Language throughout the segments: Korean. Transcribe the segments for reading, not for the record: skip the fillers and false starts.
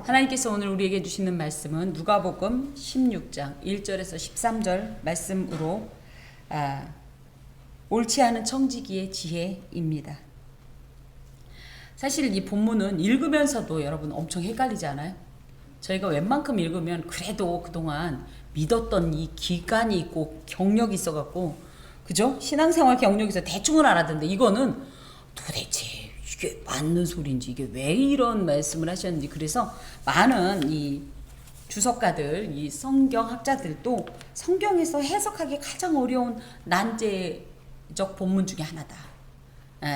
하나님께서 오늘 우리에게 주시는 말씀은 누가복음 16장 1절에서 13절 말씀으로 옳지 않은 청지기의 지혜입니다. 사실 이 본문은 읽으면서도 여러분 엄청 헷갈리지 않아요? 저희가 웬만큼 읽으면 그래도 그동안 믿었던 이 기간이 있고 경력이 있어갖고 그죠? 신앙생활 경력이 있어 대충은 알았는데 이거는 도대체 이게 맞는 소리인지 이게 왜 이런 말씀을 하셨는지 그래서 많은 이 주석가들, 이 성경학자들도 성경에서 해석하기 가장 어려운 난제적 본문 중에 하나다.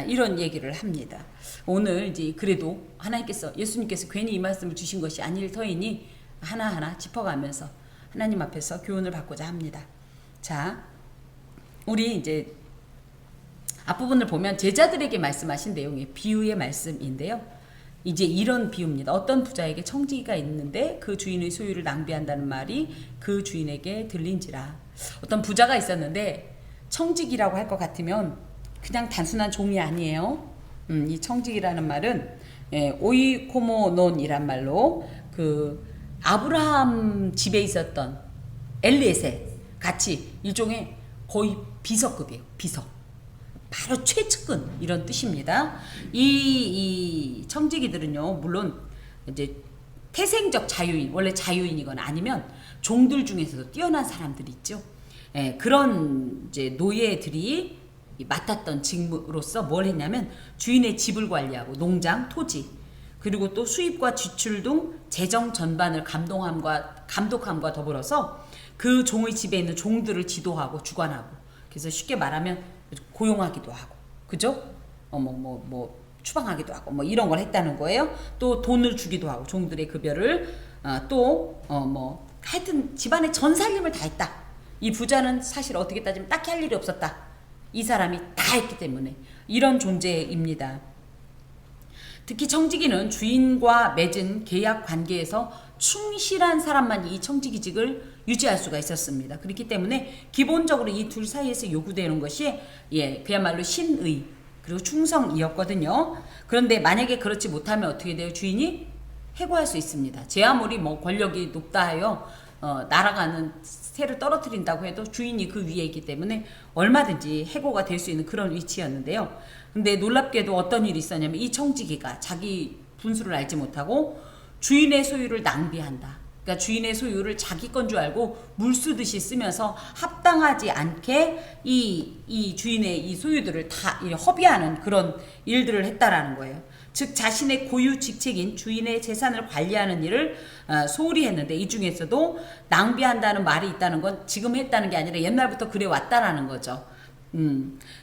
이런 얘기를 합니다. 오늘 이제 그래도 하나님께서 예수님께서 괜히 이 말씀을 주신 것이 아닐 터이니 하나하나 짚어가면서 하나님 앞에서 교훈을 받고자 합니다. 자, 우리 이제 앞부분을 보면 제자들에게 말씀하신 내용이 비유의 말씀인데요. 이제 이런 비유입니다. 어떤 부자에게 청지기가 있는데 그 주인의 소유를 낭비한다는 말이 그 주인에게 들린지라. 어떤 부자가 있었는데 청지기라고 할 것 같으면 그냥 단순한 종이 아니에요. 이 청지기라는 말은 오이코모논이란 말로 그 아브라함 집에 있었던 엘리에셀 같이 일종의 거의 비서급이에요. 비서. 바로 최측근 이런 뜻입니다. 이 청지기들은요, 물론 이제 태생적 자유인, 원래 자유인이거나 아니면 종들 중에서도 뛰어난 사람들이 있죠. 그런 이제 노예들이 맡았던 직무로서 뭘 했냐면 주인의 집을 관리하고 농장, 토지, 그리고 또 수입과 지출 등 재정 전반을 감독함과 더불어서 그 종의 집에 있는 종들을 지도하고 주관하고, 그래서 쉽게 말하면 고용하기도 하고, 그죠? 추방하기도 하고, 이런 걸 했다는 거예요. 또 돈을 주기도 하고, 종들의 급여를, 하여튼 집안의 전 살림을 다 했다. 이 부자는 사실 어떻게 따지면 딱히 할 일이 없었다. 이 사람이 다 했기 때문에 이런 존재입니다. 특히 청지기는 주인과 맺은 계약 관계에서 충실한 사람만 이 청지기직을 유지할 수가 있었습니다. 그렇기 때문에 기본적으로 이 둘 사이에서 요구되는 것이 그야말로 신의 그리고 충성이었거든요. 그런데 만약에 그렇지 못하면 어떻게 돼요? 주인이 해고할 수 있습니다. 제 아무리 권력이 높다 하여 날아가는 새를 떨어뜨린다고 해도 주인이 그 위에 있기 때문에 얼마든지 해고가 될 수 있는 그런 위치였는데요. 근데 놀랍게도 어떤 일이 있었냐면 이 청지기가 자기 분수를 알지 못하고 주인의 소유를 낭비한다. 그러니까 주인의 소유를 자기 건 줄 알고 물쓰듯이 쓰면서 합당하지 않게 이 주인의 이 소유들을 다 허비하는 그런 일들을 했다라는 거예요. 즉 자신의 고유 직책인 주인의 재산을 관리하는 일을 소홀히 했는데 이 중에서도 낭비한다는 말이 있다는 건 지금 했다는 게 아니라 옛날부터 그래 왔다라는 거죠.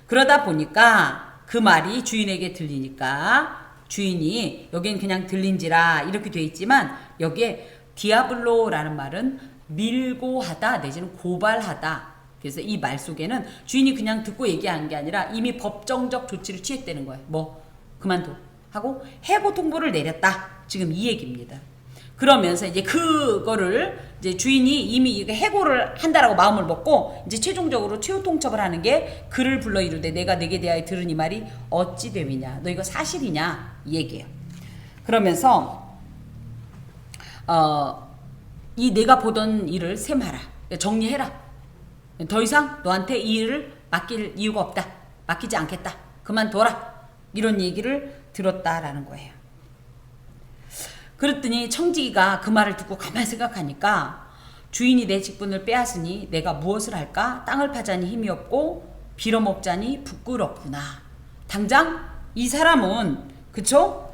그러다 보니까 그 말이 주인에게 들리니까 주인이 여긴 그냥 들린지라 이렇게 돼 있지만 여기에 디아블로라는 말은 밀고 하다 내지는 고발하다. 그래서 이 말 속에는 주인이 그냥 듣고 얘기한 게 아니라 이미 법정적 조치를 취했다는 거예요. 그만둬 하고 해고 통보를 내렸다. 지금 이 얘기입니다. 그러면서 이제 그거를 이제 주인이 이미 해고를 한다라고 마음을 먹고 이제 최종적으로 최후 통첩을 하는 게 그를 불러 이르되 내가 내게 대하여 들은 이 말이 어찌 되느냐, 너 이거 사실이냐 이 얘기예요. 그러면서 이 내가 보던 일을 셈하라, 정리해라. 더 이상 너한테 이 일을 맡길 이유가 없다. 맡기지 않겠다. 그만둬라. 이런 얘기를 들었다라는 거예요. 그랬더니 청지기가 그 말을 듣고 가만히 생각하니까 주인이 내 직분을 빼앗으니 내가 무엇을 할까? 땅을 파자니 힘이 없고 빌어먹자니 부끄럽구나. 당장 이 사람은 그쵸?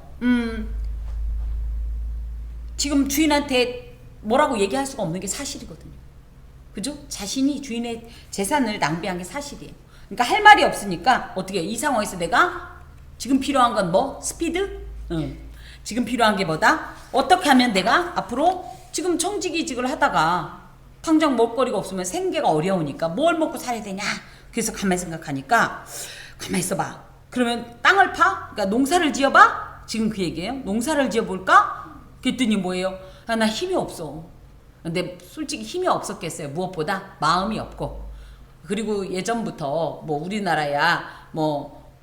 지금 주인한테 뭐라고 얘기할 수가 없는 게 사실이거든요. 그죠? 자신이 주인의 재산을 낭비한 게 사실이에요. 그러니까 할 말이 없으니까 어떻게 이 상황에서 내가 지금 필요한 건 스피드? 지금 필요한 게 뭐다? 어떻게 하면 내가 앞으로 지금 청지기직을 하다가 당장 먹거리가 없으면 생계가 어려우니까 뭘 먹고 살아야 되냐? 그래서 가만히 생각하니까 가만히 있어봐. 그러면 땅을 파? 그러니까 농사를 지어봐? 지금 그 얘기예요. 농사를 지어볼까? 그랬더니 뭐예요? 나 힘이 없어. 근데 솔직히 힘이 없었겠어요. 무엇보다 마음이 없고. 그리고 예전부터 우리나라야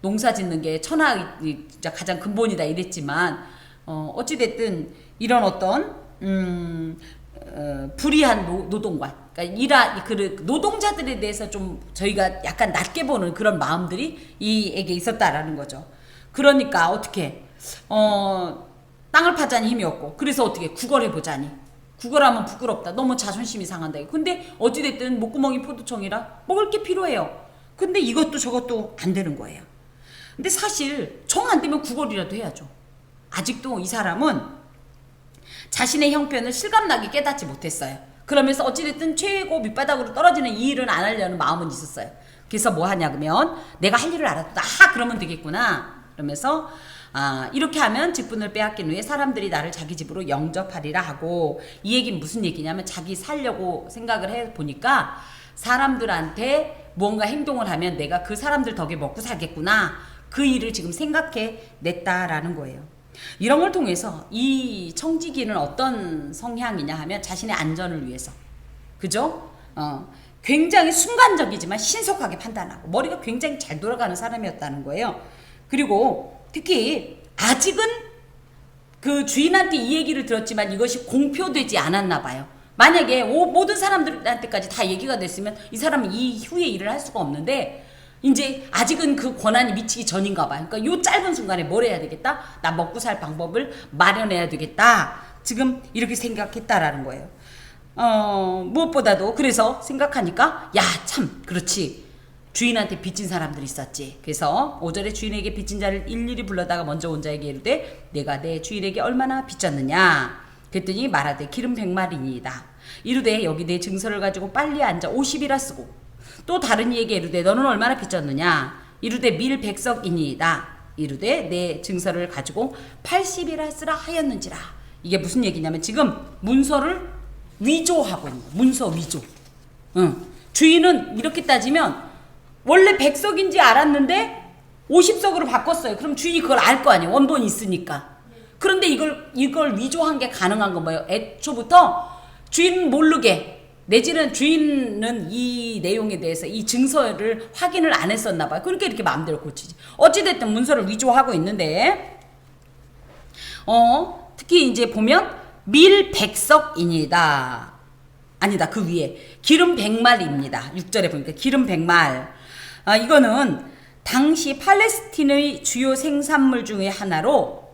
농사 짓는 게 천하 가장 근본이다 이랬지만 어찌됐든 이런 어떤 불이한 노동관, 그러니까 노동자들에 대해서 좀 저희가 약간 낮게 보는 그런 마음들이 이에게 있었다라는 거죠. 그러니까 어떻게 땅을 파자니 힘이 없고, 그래서 어떻게 구걸해 보자니, 구걸하면 부끄럽다, 너무 자존심이 상한다. 근데 어찌됐든 목구멍이 포도청이라 먹을 게 필요해요. 근데 이것도 저것도 안 되는 거예요. 근데 사실 정 안 되면 구걸이라도 해야죠. 아직도 이 사람은 자신의 형편을 실감나게 깨닫지 못했어요. 그러면서 어찌됐든 최고 밑바닥으로 떨어지는 이 일은 안 하려는 마음은 있었어요. 그래서 뭐 하냐 그러면, 내가 할 일을 알아도 그러면 되겠구나 그러면서 이렇게 하면 직분을 빼앗긴 후에 사람들이 나를 자기 집으로 영접하리라 하고, 이 얘기는 무슨 얘기냐면, 자기 살려고 생각을 해보니까 사람들한테 무언가 행동을 하면 내가 그 사람들 덕에 먹고 살겠구나, 그 일을 지금 생각해 냈다라는 거예요. 이런 걸 통해서 이 청지기는 어떤 성향이냐 하면, 자신의 안전을 위해서, 그죠? 굉장히 순간적이지만 신속하게 판단하고 머리가 굉장히 잘 돌아가는 사람이었다는 거예요. 그리고 특히 아직은 그 주인한테 이 얘기를 들었지만 이것이 공표되지 않았나 봐요. 만약에 모든 사람들한테까지 다 얘기가 됐으면 이 사람은 이 후에 일을 할 수가 없는데, 이제 아직은 그 권한이 미치기 전인가 봐요. 그러니까 요 짧은 순간에 뭘 해야 되겠다? 나 먹고 살 방법을 마련해야 되겠다. 지금 이렇게 생각했다라는 거예요. 무엇보다도 그래서 생각하니까, 야, 참, 그렇지. 주인한테 빚진 사람들이 있었지. 그래서 5절에 주인에게 빚진 자를 일일이 불러다가 먼저 온 자에게 이르되, 내가 내 주인에게 얼마나 빚졌느냐? 그랬더니 말하되 기름 100마리니이다. 이르되 여기 내 증서를 가지고 빨리 앉아 50이라 쓰고, 또 다른 이에게 이르되 너는 얼마나 빚졌느냐? 이르되 밀 100석이니이다. 이르되 내 증서를 가지고 80이라 쓰라 하였는지라. 이게 무슨 얘기냐면, 지금 문서를 위조하고 있는 거야. 문서 위조. 주인은 이렇게 따지면 원래 100석인지 알았는데 50석으로 바꿨어요. 그럼 주인이 그걸 알 거 아니에요. 원본이 있으니까. 그런데 이걸 위조한 게 가능한 건 뭐예요? 애초부터 주인 모르게, 내지는 주인은 이 내용에 대해서 이 증서를 확인을 안 했었나 봐요. 그러니까 이렇게 마음대로 고치지. 어찌됐든 문서를 위조하고 있는데, 특히 이제 보면 밀 100석이니다. 아니다, 그 위에 기름 100말입니다. 6절에 보니까 기름 100말. 이거는 당시 팔레스틴의 주요 생산물 중에 하나로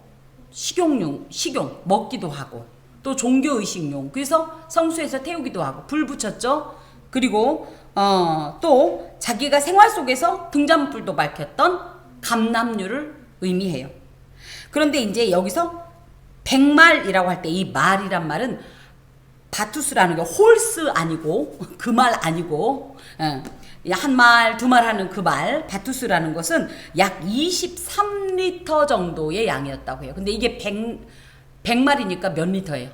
식용 먹기도 하고, 또 종교의식용, 그래서 성수에서 태우기도 하고 불 붙였죠. 그리고 또 자기가 생활 속에서 등잔불도 밝혔던 감람류를 의미해요. 그런데 이제 여기서 100말이라고 할 때 이 말이란 말은 바투스라는 게 홀스 아니고, 그 말 아니고, 한 말, 두 말 하는 그 말, 바투스라는 것은 약 23리터 정도의 양이었다고 해요. 근데 이게 100말이니까 몇 리터예요?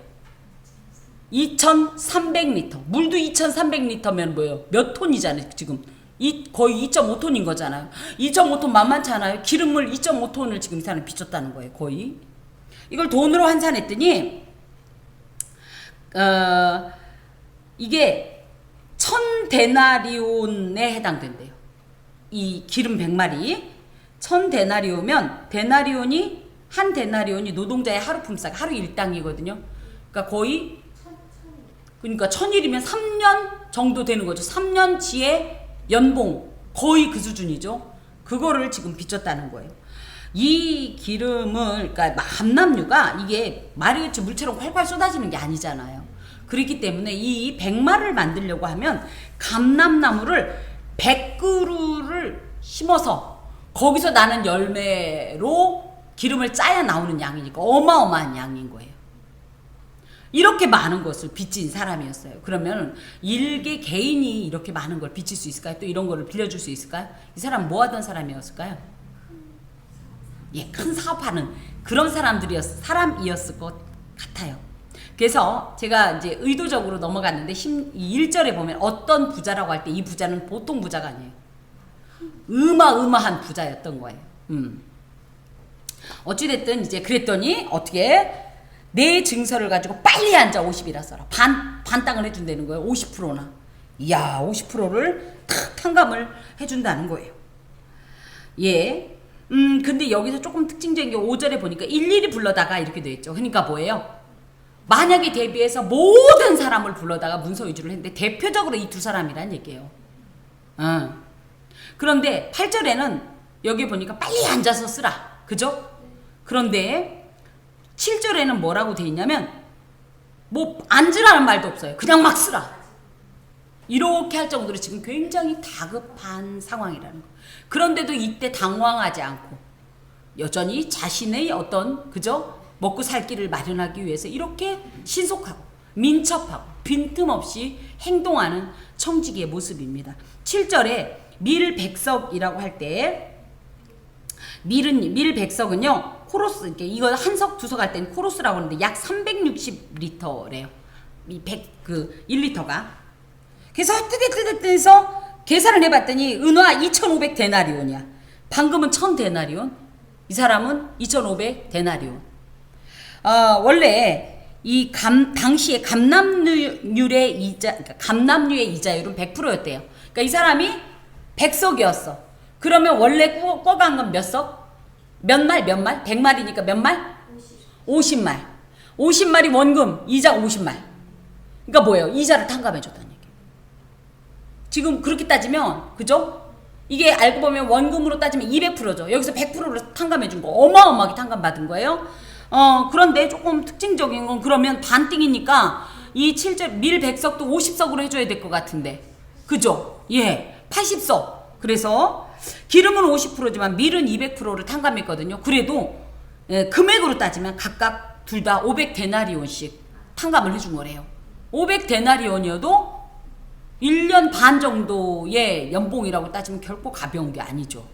2300리터. 물도 2300리터면 뭐예요? 몇 톤이잖아요, 지금. 거의 2.5톤인 거잖아요. 2.5톤 만만치 않아요? 기름물 2.5톤을 지금 이 사람이 비쳤다는 거예요, 거의. 이걸 돈으로 환산했더니, 이게 1000데나리온에 해당된대요. 이 기름 100마리. 1000데나리오면, 한 데나리온이 노동자의 하루 품삯, 하루 일당이거든요. 그러니까 거의, 그러니까 1000일이면 3년 정도 되는 거죠. 3년치의 연봉, 거의 그 수준이죠. 그거를 지금 빚졌다는 거예요. 이 기름을, 그러니까 감람류가 이게 말이 그렇지 물처럼 활활 쏟아지는 게 아니잖아요. 그렇기 때문에 이 100마를 만들려고 하면 감람나무를 100그루를 심어서 거기서 나는 열매로 기름을 짜야 나오는 양이니까 어마어마한 양인 거예요. 이렇게 많은 것을 빚진 사람이었어요. 그러면 일개 개인이 이렇게 많은 걸 빚질 수 있을까요? 또 이런 거를 빌려줄 수 있을까요? 이 사람 뭐 하던 사람이었을까요? 예, 큰 사업하는 그런 사람이었을 것 같아요. 그래서 제가 이제 의도적으로 넘어갔는데 1절에 보면 어떤 부자라고 할 때 이 부자는 보통 부자가 아니에요. 어마어마한 부자였던 거예요. 어찌됐든 이제 그랬더니 어떻게 내 증서를 가지고 빨리 앉아 50이라 써라. 반 땅을 해준다는 거예요. 50%나. 이야, 50%를 탁 탕감을 해준다는 거예요. 예. 근데 여기서 조금 특징적인 게 5절에 보니까 일일이 불러다가 이렇게 돼 있죠. 그러니까 뭐예요? 만약에 대비해서 모든 사람을 불러다가 문서 위주로 했는데 대표적으로 이 두 사람이란 얘기예요. 그런데 8절에는 여기 보니까 빨리 앉아서 쓰라. 그죠? 그런데 7절에는 뭐라고 돼 있냐면 뭐 앉으라는 말도 없어요. 그냥 막 쓰라. 이렇게 할 정도로 지금 굉장히 다급한 상황이라는 거. 그런데도 이때 당황하지 않고 여전히 자신의 어떤 그죠? 먹고 살 길을 마련하기 위해서 이렇게 신속하고 민첩하고 빈틈없이 행동하는 청지기의 모습입니다. 7절에 밀백석이라고 할 때 밀백석은요 코로스 이거 한 석 두 석 할 때는 코로스라고 하는데 약 360리터래요. 이 1리터가. 그래서 뜨뜻뜨뜻해서 계산을 해봤더니 은화 2,500데나리온이야. 방금은 1,000데나리온. 이 사람은 2,500데나리온. 원래 이 당시에 감납류의 이자율은 100%였대요. 그러니까 이 사람이 100석이었어. 그러면 원래 꿔간 건 몇 석? 몇 말? 100말이니까 몇 말? 50말. 50말이 원금, 이자 50말. 그러니까 뭐예요? 이자를 탕감해줬다는 얘기예요. 지금 그렇게 따지면, 그죠? 이게 알고 보면 원금으로 따지면 200%죠. 여기서 100%로 탕감해준 거. 어마어마하게 탕감받은 거예요. 그런데 조금 특징적인 건 그러면 반띵이니까 이 7절 밀백석도 50석으로 해줘야 될 것 같은데. 그죠? 예. 80석. 그래서 기름은 50%지만 밀은 200%를 탕감했거든요. 그래도 금액으로 따지면 각각 둘 다 500데나리온씩 탕감을 해준 거래요. 500데나리온이어도 1년 반 정도의 연봉이라고 따지면 결코 가벼운 게 아니죠.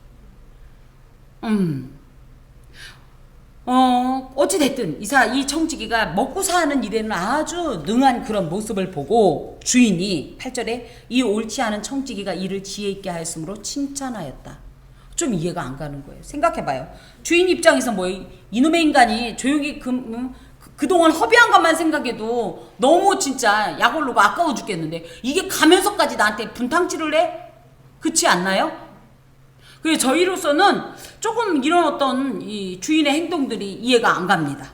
어찌됐든 이 청지기가 먹고 사는 일에는 아주 능한 그런 모습을 보고 주인이 8절에 이 옳지 않은 청지기가 이를 지혜 있게 하였으므로 칭찬하였다. 좀 이해가 안 가는 거예요. 생각해봐요. 주인 입장에서 뭐 이놈의 인간이 조용히 그동안 허비한 것만 생각해도 너무 진짜 약 올르고 아까워 죽겠는데 이게 가면서까지 나한테 분탕질을 해? 그렇지 않나요? 그래서 저희로서는 조금 이런 어떤 이 주인의 행동들이 이해가 안 갑니다.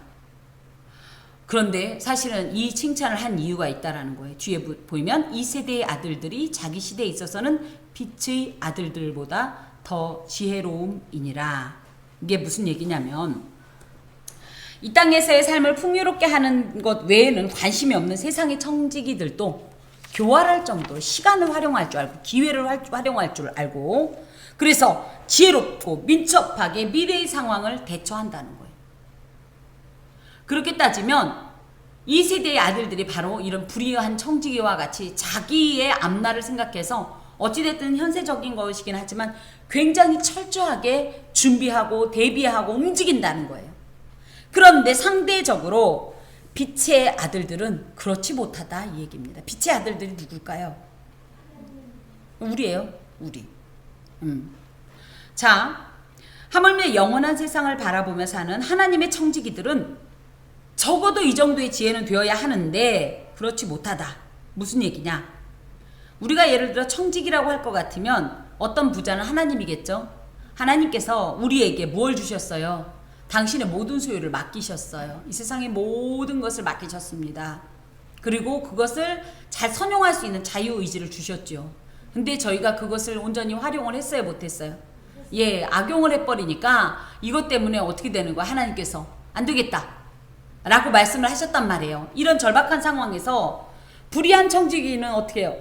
그런데 사실은 이 칭찬을 한 이유가 있다라는 거예요. 뒤에 보면 이 세대의 아들들이 자기 시대에 있어서는 빛의 아들들보다 더 지혜로움이니라. 이게 무슨 얘기냐면 이 땅에서의 삶을 풍요롭게 하는 것 외에는 관심이 없는 세상의 청지기들도 교활할 정도로 시간을 활용할 줄 알고 기회를 활용할 줄 알고 그래서 지혜롭고 민첩하게 미래의 상황을 대처한다는 거예요. 그렇게 따지면 이 세대의 아들들이 바로 이런 불의한 청지기와 같이 자기의 앞날을 생각해서 어찌됐든 현세적인 것이긴 하지만 굉장히 철저하게 준비하고 대비하고 움직인다는 거예요. 그런데 상대적으로 빛의 아들들은 그렇지 못하다 이 얘기입니다. 빛의 아들들이 누굴까요? 우리예요. 우리. 자, 하물며 영원한 세상을 바라보며 사는 하나님의 청지기들은 적어도 이 정도의 지혜는 되어야 하는데 그렇지 못하다. 무슨 얘기냐? 우리가 예를 들어 청지기라고 할 것 같으면 어떤 부자는 하나님이겠죠? 하나님께서 우리에게 뭘 주셨어요? 당신의 모든 소유를 맡기셨어요. 이 세상의 모든 것을 맡기셨습니다. 그리고 그것을 잘 선용할 수 있는 자유의지를 주셨죠. 근데 저희가 그것을 온전히 활용을 했어요? 못했어요? 예, 악용을 해버리니까 이것 때문에 어떻게 되는 거야? 하나님께서 안 되겠다 라고 말씀을 하셨단 말이에요. 이런 절박한 상황에서 불의한 청지기는 어떻게 해요?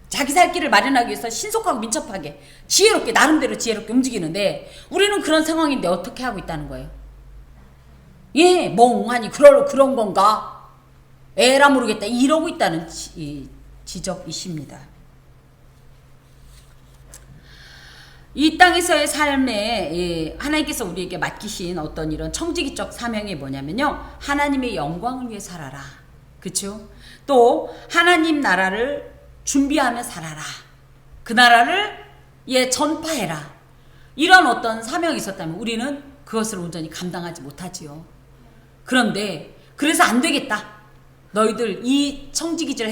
자기 살 길을 마련하기 위해서 신속하고 민첩하게 지혜롭게 나름대로 지혜롭게 움직이는데 우리는 그런 상황인데 어떻게 하고 있다는 거예요? 예, 멍하니 그런 건가? 에라 모르겠다 이러고 있다는 지적이십니다. 이 땅에서의 삶에 하나님께서 우리에게 맡기신 어떤 이런 청지기적 사명이 뭐냐면요. 하나님의 영광을 위해 살아라. 그렇죠? 또 하나님 나라를 준비하며 살아라. 그 나라를 전파해라. 이런 어떤 사명이 있었다면 우리는 그것을 온전히 감당하지 못하지요. 그런데 그래서 안 되겠다. 너희들 이 청지기직을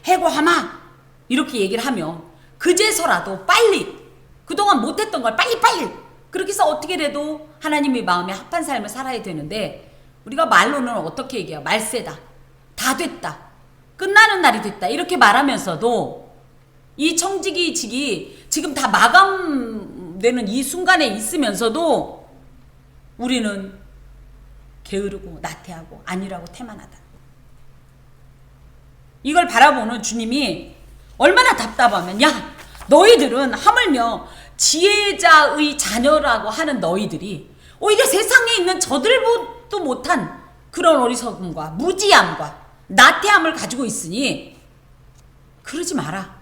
해고하마. 이렇게 얘기를 하면 그제서라도 빨리 그동안 못했던 걸 빨리빨리 그렇게 해서 어떻게라도 하나님의 마음에 합한 삶을 살아야 되는데 우리가 말로는 어떻게 얘기해요? 말세다. 다 됐다. 끝나는 날이 됐다. 이렇게 말하면서도 이 청지기직이 지금 다 마감되는 이 순간에 있으면서도 우리는 게으르고 나태하고 아니라고 태만하다. 이걸 바라보는 주님이 얼마나 답답하면 야 너희들은 하물며 지혜자의 자녀라고 하는 너희들이 오히려 세상에 있는 저들보도 못한 그런 어리석음과 무지함과 나태함을 가지고 있으니 그러지 마라.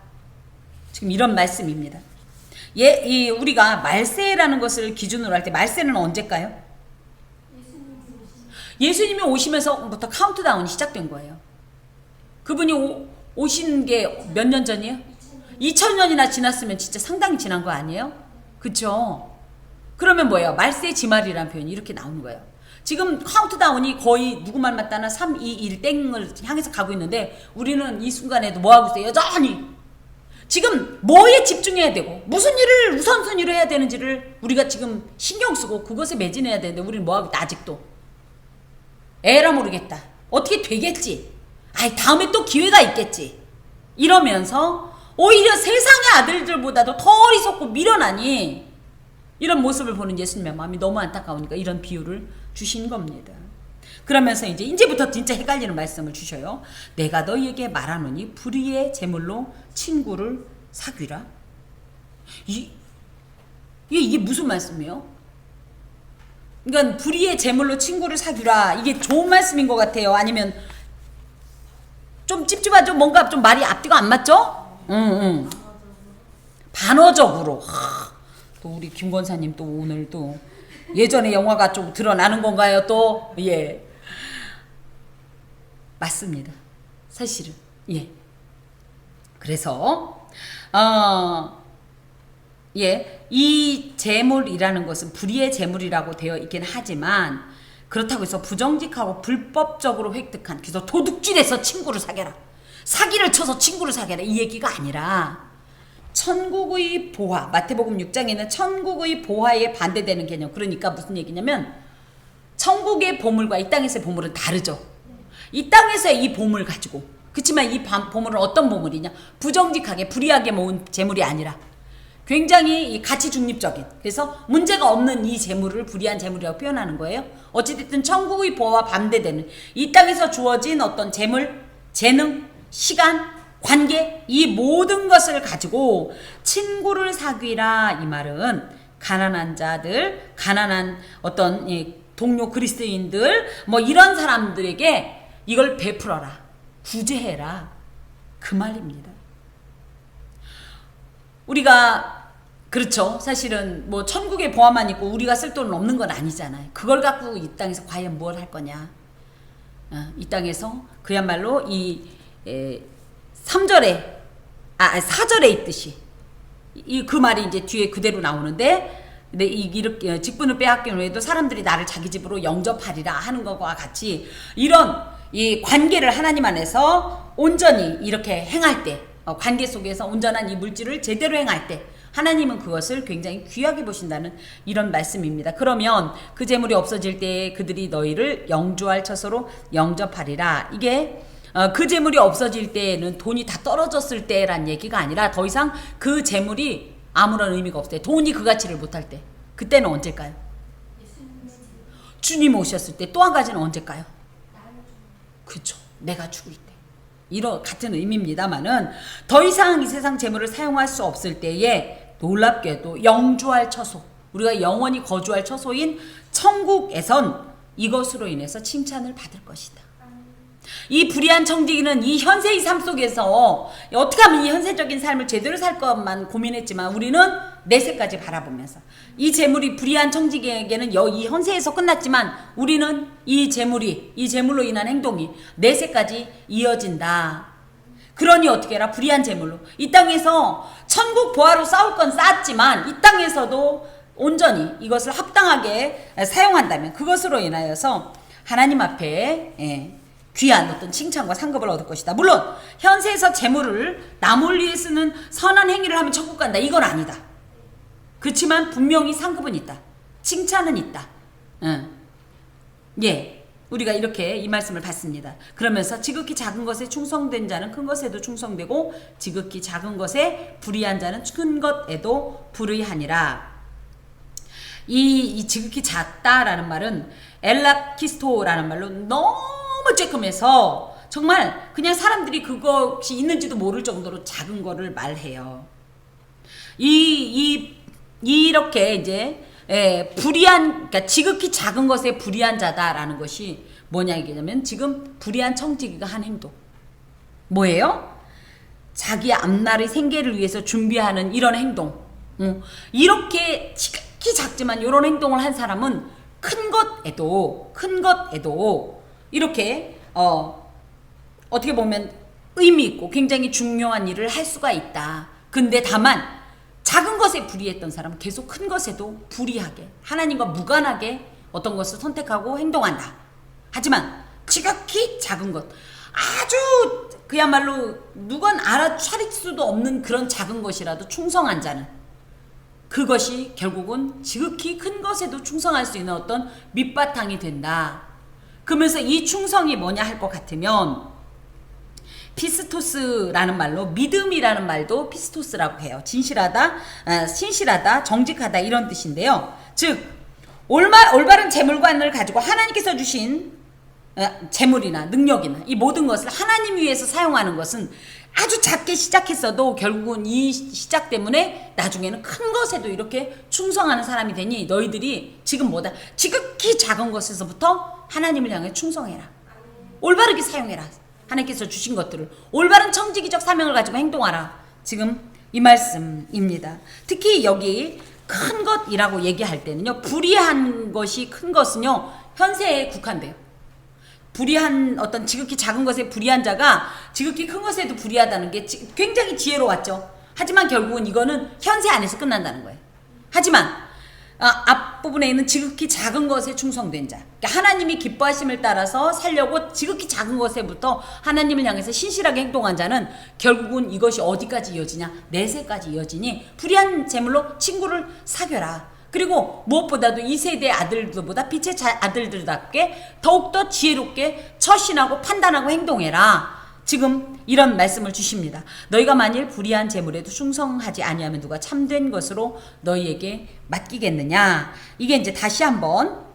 지금 이런 말씀입니다. 우리가 말세라는 것을 기준으로 할 때 말세는 언제일까요? 예수님이 오시면서부터 카운트다운이 시작된 거예요. 그분이 오신 게 몇 년 전이에요? 2000년이나 지났으면 진짜 상당히 지난 거 아니에요? 그쵸? 그러면 뭐예요? 말세 지말이라는 표현이 이렇게 나오는 거예요. 지금 카운트다운이 거의 누구 말 맞다나 3, 2, 1 땡을 향해서 가고 있는데 우리는 이 순간에도 뭐하고 있어요? 여전히 지금 뭐에 집중해야 되고 무슨 일을 우선순위로 해야 되는지를 우리가 지금 신경 쓰고 그것에 매진해야 되는데 우리는 뭐하고 있다 아직도 에라 모르겠다. 어떻게 되겠지? 아이 다음에 또 기회가 있겠지. 이러면서 오히려 세상의 아들들보다도 더 어리석고 미련하니 이런 모습을 보는 예수님의 마음이 너무 안타까우니까 이런 비유를 주신 겁니다. 그러면서 이제부터 진짜 헷갈리는 말씀을 주셔요. 내가 너희에게 말하노니 불의의 제물로 친구를 사귀라. 이게 무슨 말씀이에요? 그러니까 불의의 제물로 친구를 사귀라. 이게 좋은 말씀인 것 같아요. 아니면 좀 찝찝하죠? 뭔가 좀 말이 앞뒤가 안 맞죠? 응. 반어적으로. 또 우리 김 권사님 또 오늘 또 예전에 영화가 좀 드러나는 건가요? 또 예. 맞습니다. 사실은 예. 그래서 이 재물이라는 것은 불의의 재물이라고 되어 있긴 하지만 그렇다고 해서 부정직하고 불법적으로 획득한 그래서 도둑질해서 친구를 사귀라. 사기를 쳐서 친구를 사귀라. 이 얘기가 아니라 천국의 보화, 마태복음 6장에는 천국의 보화에 반대되는 개념. 그러니까 무슨 얘기냐면 천국의 보물과 이 땅에서의 보물은 다르죠. 이 땅에서의 이 보물 가지고 그렇지만 이 보물은 어떤 보물이냐? 부정직하게 불의하게 모은 재물이 아니라 굉장히 가치 중립적인 그래서 문제가 없는 이 재물을 불의한 재물이라고 표현하는 거예요. 어찌됐든 천국의 보화와 반대되는 이 땅에서 주어진 어떤 재물, 재능, 시간, 관계 이 모든 것을 가지고 친구를 사귀라. 이 말은 가난한 자들, 가난한 어떤 동료 그리스도인들 뭐 이런 사람들에게 이걸 베풀어라. 구제해라. 그 말입니다. 우리가 그렇죠. 사실은 뭐 천국에 보화만 있고 우리가 쓸 돈은 없는 건 아니잖아요. 그걸 갖고 이 땅에서 과연 뭘 할 거냐. 이 땅에서 그야말로 이 3절에 4절에 있듯이 그 말이 이제 뒤에 그대로 나오는데 근데 이렇게 직분을 빼앗긴 후에도 사람들이 나를 자기 집으로 영접하리라 하는 것과 같이 이런 이 관계를 하나님 안에서 온전히 이렇게 행할 때 관계 속에서 온전한 이 물질을 제대로 행할 때 하나님은 그것을 굉장히 귀하게 보신다는 이런 말씀입니다. 그러면 그 재물이 없어질 때 그들이 너희를 영주할 처소로 영접하리라. 이게 그 재물이 없어질 때는 돈이 다 떨어졌을 때란 얘기가 아니라 더 이상 그 재물이 아무런 의미가 없을 때 돈이 그 가치를 못할 때 그때는 언제일까요? 주님 오셨을 때. 또 한 가지는 언제일까요? 그렇죠. 내가 죽을 때. 이런 같은 의미입니다만은 더 이상 이 세상 재물을 사용할 수 없을 때에 놀랍게도 영주할 처소 우리가 영원히 거주할 처소인 천국에선 이것으로 인해서 칭찬을 받을 것이다. 이 불의한 청지기는 이 현세의 삶 속에서 어떻게 하면 이 현세적인 삶을 제대로 살 것만 고민했지만 우리는 내세까지 바라보면서 이 재물이 불의한 청지기에게는 이 현세에서 끝났지만 우리는 이 재물로 인한 행동이 내세까지 이어진다. 그러니 어떻게 해라? 불의한 재물로 이 땅에서 천국 보화로 쌓을 건 쌓았지만 이 땅에서도 온전히 이것을 합당하게 사용한다면 그것으로 인하여서 하나님 앞에 귀한 어떤 칭찬과 상급을 얻을 것이다. 물론 현세에서 재물을 남을 위해 쓰는 선한 행위를 하면 천국 간다. 이건 아니다. 그렇지만 분명히 상급은 있다. 칭찬은 있다. 예, 우리가 이렇게 이 말씀을 받습니다. 그러면서 지극히 작은 것에 충성된 자는 큰 것에도 충성되고 지극히 작은 것에 불의한 자는 큰 것에도 불의하니라. 이 지극히 작다라는 말은 엘라키스토라는 말로 너무 쬐끔해서 정말 그냥 사람들이 그것이 있는지도 모를 정도로 작은 거를 말해요. 이렇게 이제 그러니까 지극히 작은 것에 불의한 자다라는 것이 뭐냐 이게냐면 지금 불의한 청지기가 한 행동. 뭐예요? 자기 앞날의 생계를 위해서 준비하는 이런 행동. 이렇게 지극히 작지만 이런 행동을 한 사람은 큰 것에도 이렇게 어떻게 보면 의미 있고 굉장히 중요한 일을 할 수가 있다. 근데 다만 작은 것에 불의했던 사람은 계속 큰 것에도 불의하게 하나님과 무관하게 어떤 것을 선택하고 행동한다. 하지만 지극히 작은 것, 아주 그야말로 누군 알아차릴 수도 없는 그런 작은 것이라도 충성한 자는 그것이 결국은 지극히 큰 것에도 충성할 수 있는 어떤 밑바탕이 된다. 그러면서 이 충성이 뭐냐 할 것 같으면 피스토스라는 말로 믿음이라는 말도 피스토스라고 해요. 진실하다, 신실하다, 정직하다 이런 뜻인데요. 즉 올바른 재물관을 가지고 하나님께서 주신 재물이나 능력이나 이 모든 것을 하나님 위해서 사용하는 것은 아주 작게 시작했어도 결국은 이 시작 때문에 나중에는 큰 것에도 이렇게 충성하는 사람이 되니 너희들이 지금 뭐다? 지극히 작은 것에서부터 하나님을 향해 충성해라. 올바르게 사용해라. 하나님께서 주신 것들을 올바른 청지기적 사명을 가지고 행동하라. 지금 이 말씀입니다. 특히 여기 큰 것이라고 얘기할 때는요. 불의한 것이 큰 것은요. 현세에 국한돼요. 불의한 어떤 지극히 작은 것에 불의한 자가 지극히 큰 것에도 불의하다는 게 굉장히 지혜로웠죠. 하지만 결국은 이거는 현세 안에서 끝난다는 거예요. 하지만 앞부분에 있는 지극히 작은 것에 충성된 자, 그러니까 하나님이 기뻐하심을 따라서 살려고 지극히 작은 것에부터 하나님을 향해서 신실하게 행동한 자는 결국은 이것이 어디까지 이어지냐? 내세까지 이어지니 불의한 재물로 친구를 사귀어라. 그리고 무엇보다도 이 세대의 아들들보다 빛의 아들들답게 더욱더 지혜롭게 처신하고 판단하고 행동해라. 지금 이런 말씀을 주십니다. 너희가 만일 불의한 재물에도 충성하지 아니하면 누가 참된 것으로 너희에게 맡기겠느냐. 이게 이제 다시 한번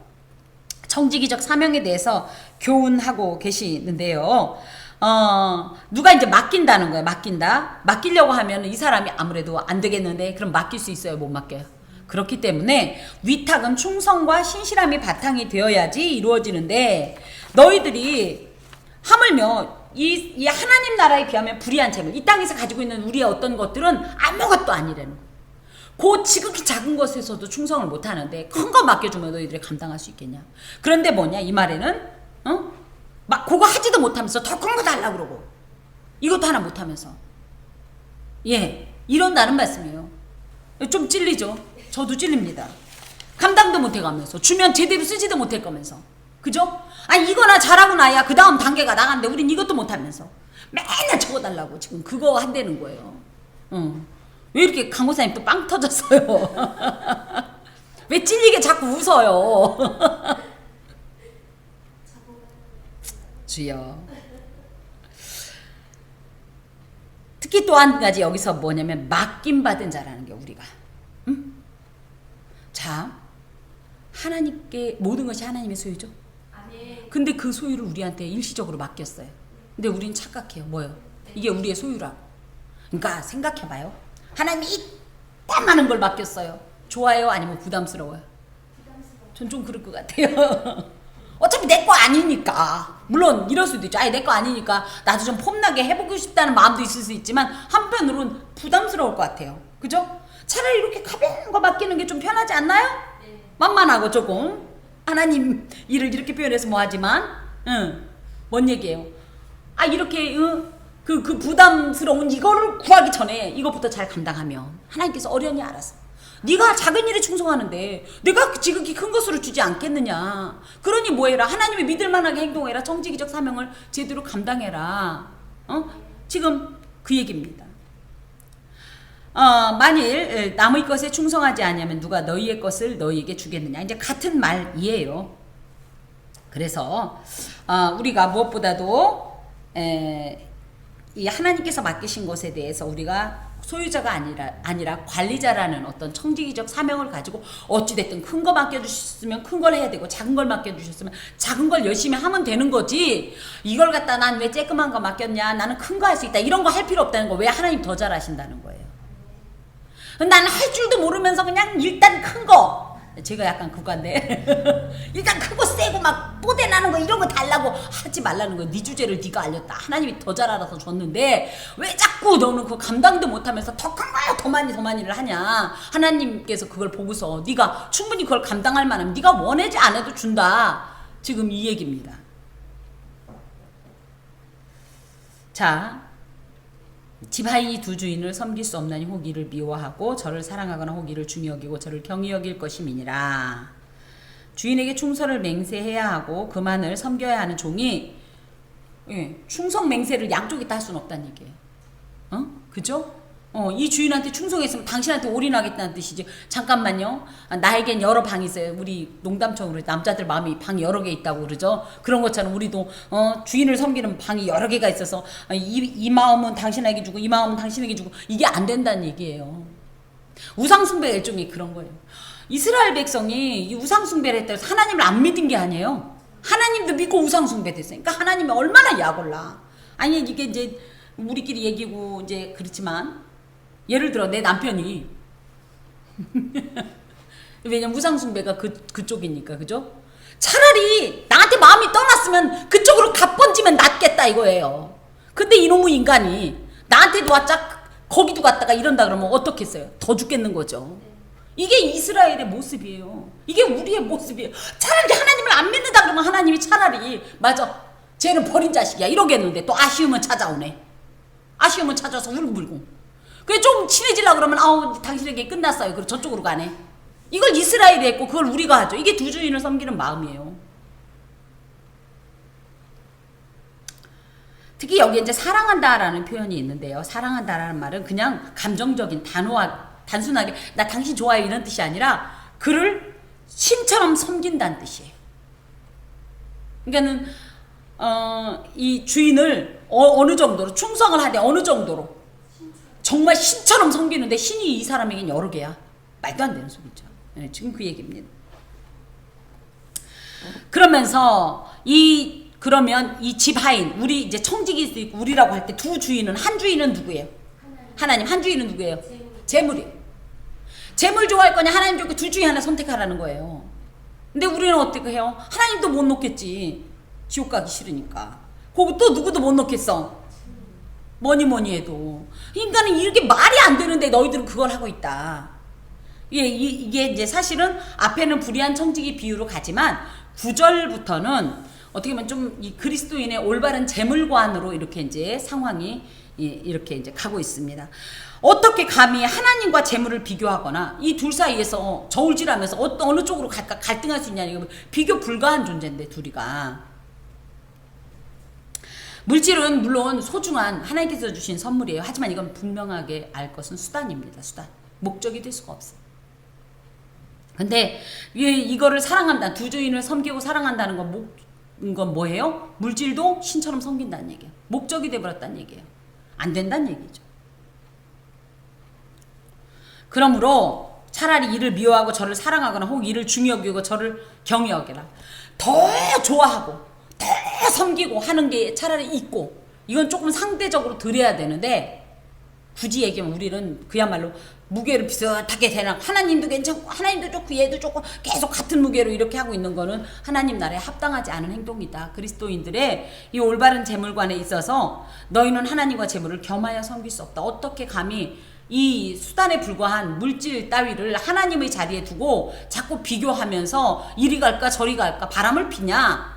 청지기적 사명에 대해서 교훈하고 계시는데요. 누가 이제 맡긴다는 거예요. 맡기려고 하면 이 사람이 아무래도 안 되겠는데 그럼 맡길 수 있어요? 못 맡겨요? 그렇기 때문에 위탁은 충성과 신실함이 바탕이 되어야지 이루어지는데 너희들이 하물며 이 하나님 나라에 비하면 불의한 재물, 이 땅에서 가지고 있는 우리의 어떤 것들은 아무것도 아니라는 거예요. 그 지극히 작은 것에서도 충성을 못하는데 큰 거 맡겨주면 너희들이 감당할 수 있겠냐. 그런데 뭐냐 이 말에는 막 그거 하지도 못하면서 더 큰 거 달라고 그러고 이것도 하나 못하면서 이런다는 말씀이에요. 좀 찔리죠. 저도 찔립니다. 감당도 못해가면서 주면 제대로 쓰지도 못할 거면서 그죠? 이거나 잘하고 나야 그 다음 단계가 나가는데 우린 이것도 못하면서 맨날 적어달라고 지금 그거 한다는 거예요. 왜 이렇게 강호사님 또 빵 터졌어요? 왜 찔리게 자꾸 웃어요? 주여. 특히 또 한 가지 여기서 뭐냐면 맡김받은 자라는 게 우리가 자, 하나님께 모든 것이 하나님의 소유죠. 근데 그 소유를 우리한테 일시적으로 맡겼어요. 근데 우린 착각해요. 뭐요? 이게 우리의 소유라고. 그러니까 생각해봐요. 하나님이 이딴 많은 걸 맡겼어요. 좋아요? 아니면 부담스러워요? 전 좀 그럴 것 같아요. 어차피 내 거 아니니까. 물론 이럴 수도 있죠. 내 거 아니니까 나도 좀 폼나게 해보고 싶다는 마음도 있을 수 있지만 한편으로는 부담스러울 것 같아요. 그죠? 차라리 이렇게 가벼운 거 맡기는 게 좀 편하지 않나요? 만만하고 조금. 하나님 일을 이렇게 표현해서 뭐하지만 뭔 얘기예요? 이렇게 그 부담스러운 이거를 구하기 전에 이것부터 잘 감당하면 하나님께서 어련히 알아서 네가 작은 일에 충성하는데 내가 지극히 큰 것으로 주지 않겠느냐. 그러니 뭐해라. 하나님이 믿을 만하게 행동해라. 정직이적 사명을 제대로 감당해라. 지금 그 얘기입니다. 만일 남의 것에 충성하지 아니하면 누가 너희의 것을 너희에게 주겠느냐. 이제 같은 말이에요. 그래서 우리가 무엇보다도 이 하나님께서 맡기신 것에 대해서 우리가 소유자가 아니라 관리자라는 어떤 청지기적 사명을 가지고 어찌됐든 큰 거 맡겨주셨으면 큰 걸 해야 되고 작은 걸 맡겨주셨으면 작은 걸 열심히 하면 되는 거지. 이걸 갖다 난 왜 쬐끄만 거 맡겼냐, 나는 큰 거 할 수 있다, 이런 거 할 필요 없다는 거. 왜 하나님 더 잘하신다는 거예요. 나는 할 줄도 모르면서 그냥 일단 큰 거, 제가 약간 그거인데 일단 크고 세고 막 뽀대 나는 거 이런 거 달라고 하지 말라는 거야. 네 주제를 네가 알렸다. 하나님이 더 잘 알아서 줬는데 왜 자꾸 너는 그 감당도 못하면서 더 큰 거야, 더 많이를 하냐. 하나님께서 그걸 보고서 네가 충분히 그걸 감당할 만하면 네가 원하지 않아도 준다. 지금 이 얘기입니다. 자, 지파인이 두 주인을 섬길 수 없나니 혹 이를 미워하고 저를 사랑하거나 혹 이를 중히 여기고 저를 경히 여길 것임이니라. 주인에게 충성을 맹세해야 하고 그만을 섬겨야 하는 종이 충성 맹세를 양쪽이 다 할 수는 없다는 얘기예요. 그죠? 이 주인한테 충성했으면 당신한테 올인하겠다는 뜻이지. 잠깐만요. 나에겐 여러 방이 있어요. 우리 농담처럼 남자들 마음이 방이 여러 개 있다고 그러죠. 그런 것처럼 우리도 주인을 섬기는 방이 여러 개가 있어서 이 마음은 당신에게 주고 이 마음은 당신에게 주고 이게 안 된다는 얘기예요. 우상숭배가 일종의 그런 거예요. 이스라엘 백성이 이 우상숭배를 했다고 해서 하나님을 안 믿은 게 아니에요. 하나님도 믿고 우상숭배 됐어요. 그러니까 하나님이 얼마나 약올라. 아니 이게 이제 우리끼리 얘기고 이제 그렇지만 예를 들어 내 남편이 왜냐면 우상숭배가 그쪽이니까, 그죠? 차라리 나한테 마음이 떠났으면 그쪽으로 갑번지면 낫겠다 이거예요. 근데 이놈의 인간이 나한테도 왔자 거기도 갔다가 이런다 그러면 어떻겠어요? 더 죽겠는 거죠. 이게 이스라엘의 모습이에요. 이게 우리의 모습이에요. 차라리 하나님을 안 믿는다 그러면 하나님이 차라리 맞아, 쟤는 버린 자식이야 이러겠는데 또 아쉬움은 찾아오네. 아쉬움은 찾아서 울고불고. 그래 좀 친해지려고 그러면 당신에게 끝났어요. 그리고 저쪽으로 가네. 이걸 이스라엘이 했고 그걸 우리가 하죠. 이게 두 주인을 섬기는 마음이에요. 특히 여기 이제 사랑한다라는 표현이 있는데요. 사랑한다라는 말은 그냥 감정적인 단순하게 나 당신 좋아해 이런 뜻이 아니라 그를 신처럼 섬긴다는 뜻이에요. 그러니까는 이 주인을 어느 정도로 충성을 하되 어느 정도로 정말 신처럼 섬기는데 신이 이 사람에겐 여러 개야. 말도 안 되는 소리죠. 네, 지금 그 얘기입니다. 그러면서 그러면 이 지파인, 우리 이제 청지기도 있고 우리라고 할 때 두 주인은, 한 주인은 누구예요? 하나님. 한 주인은 누구예요? 재물이에요. 재물 좋아할 거냐 하나님 좋게 둘 중에 하나 선택하라는 거예요. 근데 우리는 어떻게 해요? 하나님도 못 놓겠지. 지옥 가기 싫으니까. 거기 또 누구도 못 놓겠어. 뭐니 해도. 인간은 이렇게 말이 안 되는데 너희들은 그걸 하고 있다. 이게 이제 사실은 앞에는 불의한 청지기 비유로 가지만 9절부터는 어떻게 보면 좀 이 그리스도인의 올바른 재물관으로 이렇게 이제 상황이 이렇게 이제 가고 있습니다. 어떻게 감히 하나님과 재물을 비교하거나 이 둘 사이에서 저울질하면서 어느 쪽으로 갈까 갈등할 수 있냐는 비교 불가한 존재인데 둘이가. 물질은 물론 소중한 하나님께서 주신 선물이에요. 하지만 이건 분명하게 알 것은 수단입니다. 수단. 목적이 될 수가 없어요. 근데 이거를 사랑한다. 두 주인을 섬기고 사랑한다는 건 뭐예요? 물질도 신처럼 섬긴다는 얘기예요. 목적이 돼버렸다는 얘기예요. 안 된다는 얘기죠. 그러므로 차라리 이를 미워하고 저를 사랑하거나 혹 이를 중히 여기고 저를 경히 여겨라. 더 좋아하고 더 섬기고 하는 게 차라리 있고, 이건 조금 상대적으로 드려야 되는데 굳이 얘기하면 우리는 그야말로 무게를 비슷하게 되나 하나님도 괜찮고 하나님도 좋고 얘도 좋고 계속 같은 무게로 이렇게 하고 있는 거는 하나님 나라에 합당하지 않은 행동이다. 그리스도인들의 이 올바른 재물관에 있어서 너희는 하나님과 재물을 겸하여 섬길 수 없다. 어떻게 감히 이 수단에 불과한 물질 따위를 하나님의 자리에 두고 자꾸 비교하면서 이리 갈까 저리 갈까 바람을 피냐.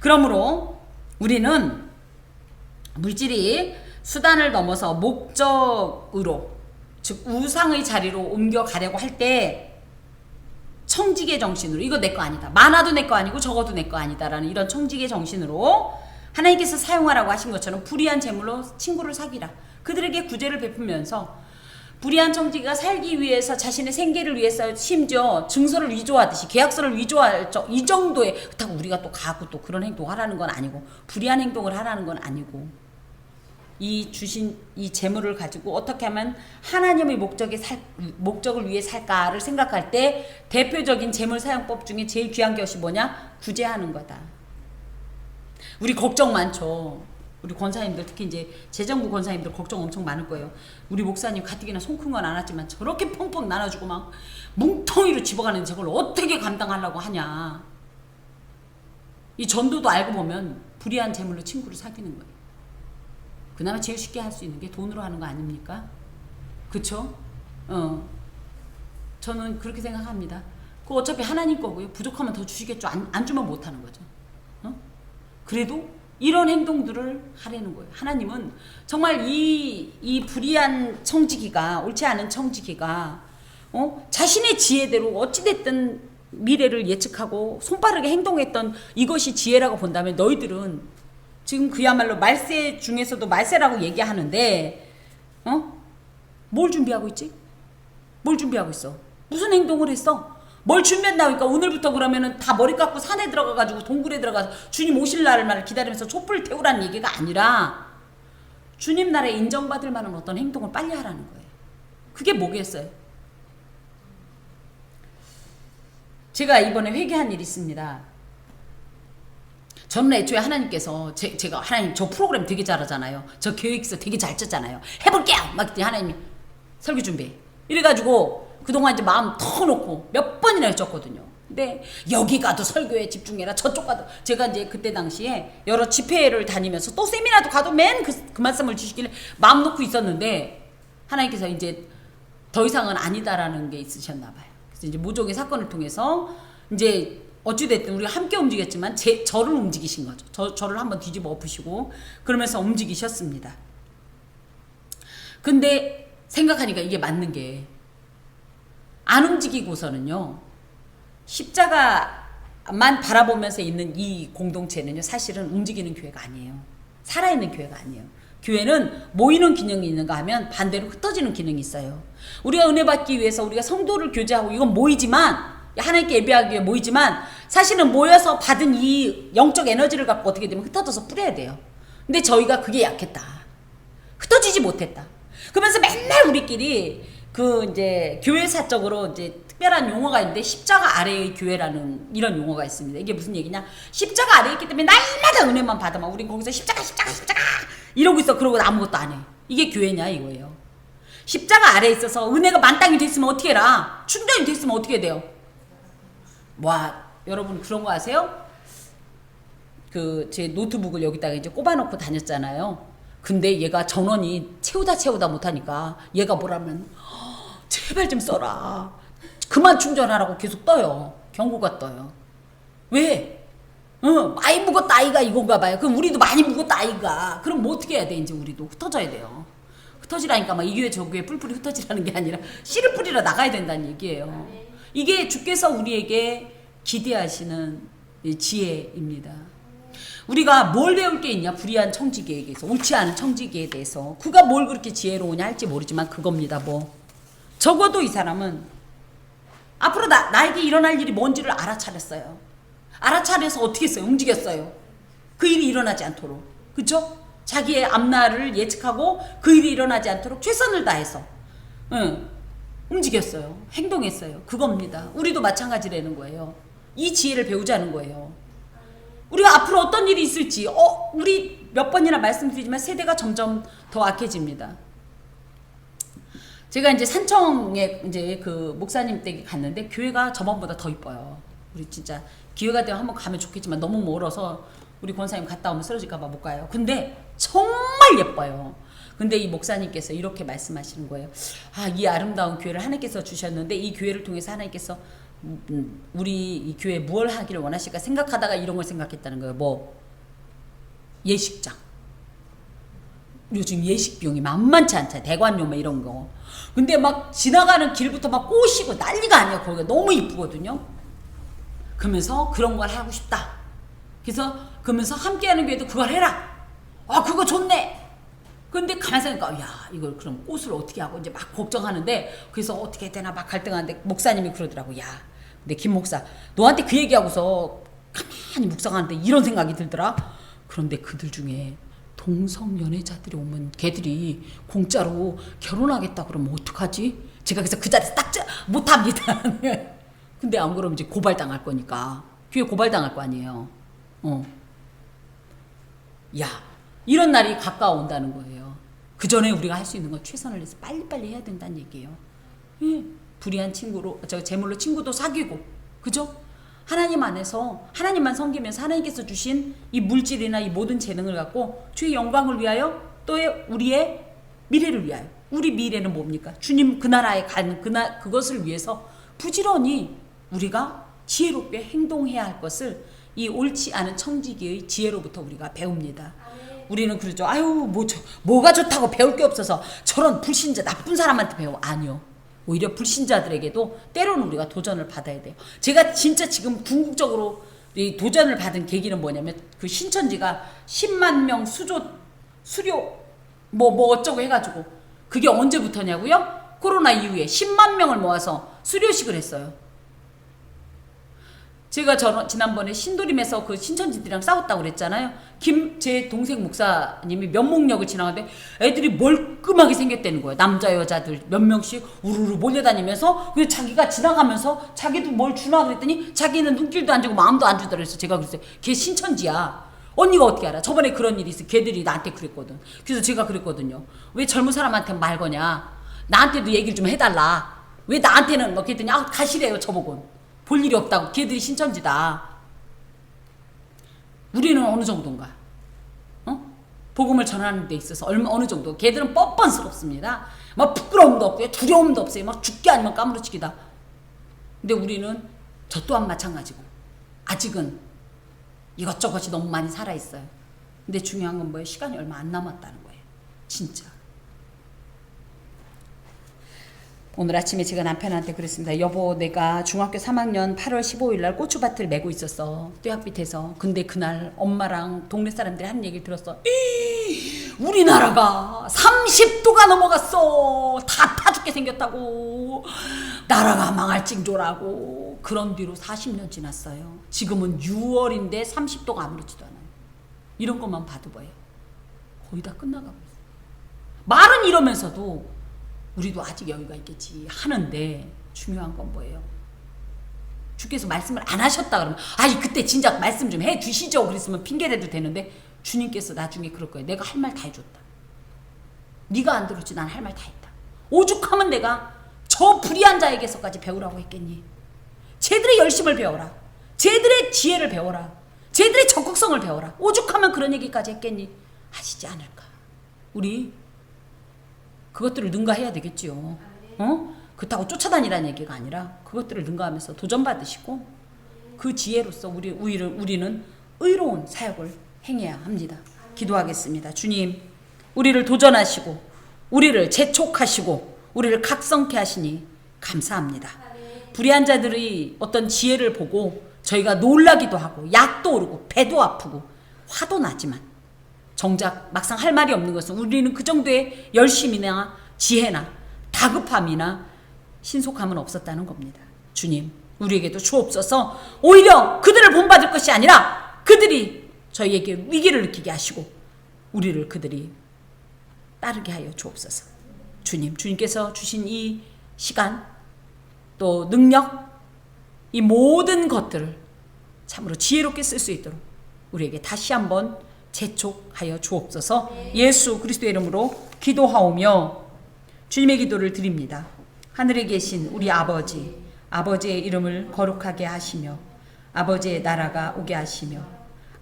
그러므로 우리는 물질이 수단을 넘어서 목적으로, 즉 우상의 자리로 옮겨가려고 할 때 청지기의 정신으로, 이거 내 거 아니다, 많아도 내 거 아니고 적어도 내 거 아니다라는 이런 청지기의 정신으로 하나님께서 사용하라고 하신 것처럼 불의한 재물로 친구를 사귀라. 그들에게 구제를 베푸면서 불의한 청지기가 살기 위해서 자신의 생계를 위해서 심지어 증서를 위조하듯이 계약서를 위조할 이 정도의, 그렇다고 우리가 또 가고 또 그런 행동을 하라는 건 아니고 불의한 행동을 하라는 건 아니고 이 주신 이 재물을 가지고 어떻게 하면 하나님의 목적을 위해 살까를 생각할 때 대표적인 재물 사용법 중에 제일 귀한 것이 뭐냐? 구제하는 거다. 우리 걱정 많죠. 우리 권사님들 특히 이제 재정부 권사님들 걱정 엄청 많을 거예요. 우리 목사님 가뜩이나 손 큰 건 안 왔지만 저렇게 펑펑 나눠주고 막 뭉텅이로 집어가는 저걸 어떻게 감당하려고 하냐. 이 전도도 알고 보면 불의한 재물로 친구를 사귀는 거예요. 그나마 제일 쉽게 할 수 있는 게 돈으로 하는 거 아닙니까? 그쵸? 저는 그렇게 생각합니다. 그거 어차피 하나님 거고요. 부족하면 더 주시겠죠. 안 주면 못 하는 거죠. 그래도 이런 행동들을 하라는 거예요. 하나님은 정말 이 불의한 청지기가, 옳지 않은 청지기가 자신의 지혜대로 어찌됐든 미래를 예측하고 손빠르게 행동했던 이것이 지혜라고 본다면 너희들은 지금 그야말로 말세 중에서도 말세라고 얘기하는데 뭘 준비하고 있지? 뭘 준비하고 있어? 무슨 행동을 했어? 뭘 준비한다니까 오늘부터 그러면은 다 머리 깎고 산에 들어가가지고 동굴에 들어가서 주님 오실 날을 기다리면서 촛불 태우라는 얘기가 아니라 주님 나라에 인정받을 만한 어떤 행동을 빨리 하라는 거예요. 그게 뭐겠어요? 제가 이번에 회개한 일이 있습니다. 저는 애초에 하나님께서 제가 하나님 저 프로그램 되게 잘하잖아요. 저 계획서 되게 잘 짰잖아요. 해볼게요! 막 그때 하나님이 설교 준비해. 이래가지고 그동안 이제 마음 터놓고 몇 번이나 했었거든요. 근데 여기 가도 설교에 집중해라. 저쪽 가도. 제가 이제 그때 당시에 여러 집회를 다니면서 또 세미나도 가도 맨 그 말씀을 주시길래 마음 놓고 있었는데 하나님께서 이제 더 이상은 아니다라는 게 있으셨나 봐요. 그래서 이제 모종의 사건을 통해서 이제 어찌됐든 우리가 함께 움직였지만 저를 움직이신 거죠. 저를 한번 뒤집어 엎으시고 그러면서 움직이셨습니다. 근데 생각하니까 이게 맞는 게 안 움직이고서는요. 십자가만 바라보면서 있는 이 공동체는요. 사실은 움직이는 교회가 아니에요. 살아있는 교회가 아니에요. 교회는 모이는 기능이 있는가 하면 반대로 흩어지는 기능이 있어요. 우리가 은혜 받기 위해서 우리가 성도를 교제하고 이건 모이지만 하나님께 예배하기 위해 모이지만 사실은 모여서 받은 이 영적 에너지를 갖고 어떻게 되면 흩어져서 뿌려야 돼요. 근데 저희가 그게 약했다. 흩어지지 못했다. 그러면서 맨날 우리끼리 이제 교회사적으로 이제 특별한 용어가 있는데 십자가 아래의 교회라는 이런 용어가 있습니다. 이게 무슨 얘기냐? 십자가 아래에 있기 때문에 날마다 은혜만 받아만 우린 거기서 십자가 이러고 있어. 그러고 아무것도 안 해. 이게 교회냐 이거예요. 십자가 아래에 있어서 은혜가 만땅이 됐으면 어떻게 해라? 충전이 됐으면 어떻게 돼요? 여러분 그런 거 아세요? 제 노트북을 여기다가 이제 꼽아놓고 다녔잖아요. 근데 얘가 전원이 채우다 못하니까 얘가 뭐라면 제발 좀 써라. 그만 충전하라고 계속 떠요. 경고가 떠요. 왜? 많이 묵었다 아이가 이건가 봐요. 그럼 우리도 많이 묵었다 아이가. 그럼 뭐 어떻게 해야 돼? 이제 우리도 흩어져야 돼요. 흩어지라니까 막 이 교회 저 교회 뿔뿔이 흩어지라는 게 아니라 씨를 뿌리러 나가야 된다는 얘기예요. 이게 주께서 우리에게 기대하시는 지혜입니다. 우리가 뭘 배울 게 있냐? 불의한 청지기에게서, 옳지 않은 청지기에 대해서. 그가 뭘 그렇게 지혜로우냐 할지 모르지만 그겁니다. 적어도 이 사람은 앞으로 나에게 일어날 일이 뭔지를 알아차렸어요. 알아차려서 어떻게 했어요? 움직였어요. 그 일이 일어나지 않도록. 그쵸? 자기의 앞날을 예측하고 그 일이 일어나지 않도록 최선을 다해서 움직였어요. 행동했어요. 그겁니다. 우리도 마찬가지라는 거예요. 이 지혜를 배우자는 거예요. 우리가 앞으로 어떤 일이 있을지 우리 몇 번이나 말씀드리지만 세대가 점점 더 악해집니다. 제가 이제 산청에 이제 목사님 댁에 갔는데 교회가 저번보다 더 이뻐요. 우리 진짜 기회가 되면 한번 가면 좋겠지만 너무 멀어서 우리 권사님 갔다 오면 쓰러질까봐 못 가요. 근데 정말 예뻐요. 근데 이 목사님께서 이렇게 말씀하시는 거예요. 이 아름다운 교회를 하나님께서 주셨는데 이 교회를 통해서 하나님께서 우리 이 교회에 무엇을 하기를 원하실까 생각하다가 이런 걸 생각했다는 거예요. 예식장. 요즘 예식 비용이 만만치 않잖아요. 대관료 이런 거. 근데 막 지나가는 길부터 막 꼬시고 난리가 아니야. 거기가 너무 이쁘거든요. 그러면서 그런 걸 하고 싶다. 그러면서 함께하는 교회도 그걸 해라. 그거 좋네. 근데 가만히 생각하니까 야 이걸 그럼 꽃을 어떻게 하고 이제 막 걱정하는데 그래서 어떻게 해야 되나 막 갈등하는데 목사님이 그러더라고. 야 근데 김 목사 너한테 그 얘기하고서 가만히 묵상하는데 이런 생각이 들더라. 그런데 그들 중에 동성 연애자들이 오면 걔들이 공짜로 결혼하겠다 그러면 어떡하지? 제가 그래서 그 자리에서 딱 못합니다. 근데 안 그러면 이제 고발당할 거니까 교회 고발당할 거 아니에요. 야 이런 날이 가까워온다는 거예요. 그 전에 우리가 할 수 있는 건 최선을 다해서 빨리빨리 해야 된다는 얘기예요. 예, 불의한 친구로 제물로 친구도 사귀고 그죠? 하나님 안에서 하나님만 섬기면서 하나님께서 주신 이 물질이나 이 모든 재능을 갖고 주의 영광을 위하여 또 우리의 미래를 위하여 우리 미래는 뭡니까? 주님 그 나라에 가는 그것을 위해서 부지런히 우리가 지혜롭게 행동해야 할 것을 이 옳지 않은 청지기의 지혜로부터 우리가 배웁니다. 우리는 그러죠. 아유 뭐가 좋다고 배울 게 없어서 저런 불신자 나쁜 사람한테 배워. 아니요. 오히려 불신자들에게도 때로는 우리가 도전을 받아야 돼요. 제가 진짜 지금 궁극적으로 이 도전을 받은 계기는 뭐냐면 그 신천지가 10만 명 수료 뭐 어쩌고 해가지고 그게 언제부터냐고요? 코로나 이후에 10만 명을 모아서 수료식을 했어요. 제가 지난번에 신도림에서 그 신천지들이랑 싸웠다고 그랬잖아요. 제 동생 목사님이 면목역을 지나가는데 애들이 멀끔하게 생겼다는 거예요. 남자 여자들 몇 명씩 우르르 몰려다니면서 자기가 지나가면서 자기도 뭘 주나 그랬더니 자기는 눈길도 안 주고 마음도 안 주더라. 그래서 제가 그랬어요. 걔 신천지야. 언니가 어떻게 알아? 저번에 그런 일이 있어. 걔들이 나한테 그랬거든. 그래서 제가 그랬거든요. 왜 젊은 사람한테 말 거냐? 나한테도 얘기를 좀 해달라. 왜 나한테는 뭐 그랬더니 가시래요 저보고. 볼 일이 없다고. 걔들이 신천지다. 우리는 어느 정도인가? 복음을 전하는 데 있어서 어느 정도. 걔들은 뻔뻔스럽습니다. 막 부끄러움도 없고요. 두려움도 없어요. 막 죽기 아니면 까무러치기다. 근데 우리는 저 또한 마찬가지고 아직은 이것저것이 너무 많이 살아있어요. 근데 중요한 건 뭐예요? 시간이 얼마 안 남았다는 거예요. 진짜. 오늘 아침에 제가 남편한테 그랬습니다. 여보 내가 중학교 3학년 8월 15일 날 고추밭을 메고 있었어. 뙤약 밑에서. 근데 그날 엄마랑 동네 사람들이 한 얘기를 들었어. 우리나라가 30도가 넘어갔어. 다 타죽게 생겼다고. 나라가 망할 징조라고. 그런 뒤로 40년 지났어요. 지금은 6월인데 30도가 아무렇지도 않아요. 이런 것만 봐도 뭐예요? 거의 다 끝나가고 있어요. 말은 이러면서도 우리도 아직 여유가 있겠지 하는데 중요한 건 뭐예요? 주께서 말씀을 안 하셨다 그러면 그때 진작 말씀 좀 해주시죠 그랬으면 핑계대도 되는데 주님께서 나중에 그럴 거예요. 내가 할 말 다 해줬다. 네가 안 들었지 난 할 말 다 했다. 오죽하면 내가 저 불의한 자에게서까지 배우라고 했겠니? 쟤들의 열심을 배워라. 쟤들의 지혜를 배워라. 쟤들의 적극성을 배워라. 오죽하면 그런 얘기까지 했겠니? 하시지 않을까. 우리 그것들을 능가해야 되겠지요. 그렇다고 쫓아다니라는 얘기가 아니라 그것들을 능가하면서 도전받으시고 그 지혜로서 우리는 의로운 사역을 행해야 합니다. 기도하겠습니다. 주님, 우리를 도전하시고 우리를 재촉하시고 우리를 각성케 하시니 감사합니다. 불의한 자들이 어떤 지혜를 보고 저희가 놀라기도 하고 약도 오르고 배도 아프고 화도 나지만 정작 막상 할 말이 없는 것은 우리는 그 정도의 열심이나 지혜나 다급함이나 신속함은 없었다는 겁니다. 주님, 우리에게도 주옵소서. 오히려 그들을 본받을 것이 아니라 그들이 저희에게 위기를 느끼게 하시고 우리를 그들이 따르게 하여 주옵소서. 주님께서 주신 이 시간 또 능력 이 모든 것들을 참으로 지혜롭게 쓸 수 있도록 우리에게 다시 한번 재촉하여 주옵소서. 예수 그리스도의 이름으로 기도하오며 주님의 기도를 드립니다. 하늘에 계신 우리 아버지의 이름을 거룩하게 하시며 아버지의 나라가 오게 하시며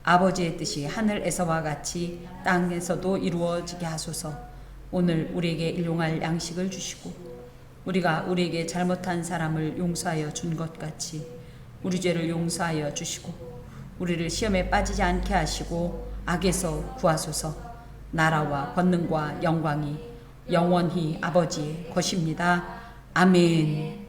아버지의 뜻이 하늘에서와 같이 땅에서도 이루어지게 하소서. 오늘 우리에게 일용할 양식을 주시고 우리가 우리에게 잘못한 사람을 용서하여 준 것 같이 우리 죄를 용서하여 주시고 우리를 시험에 빠지지 않게 하시고 악에서 구하소서. 나라와 권능과 영광이 영원히 아버지의 것입니다. 아멘.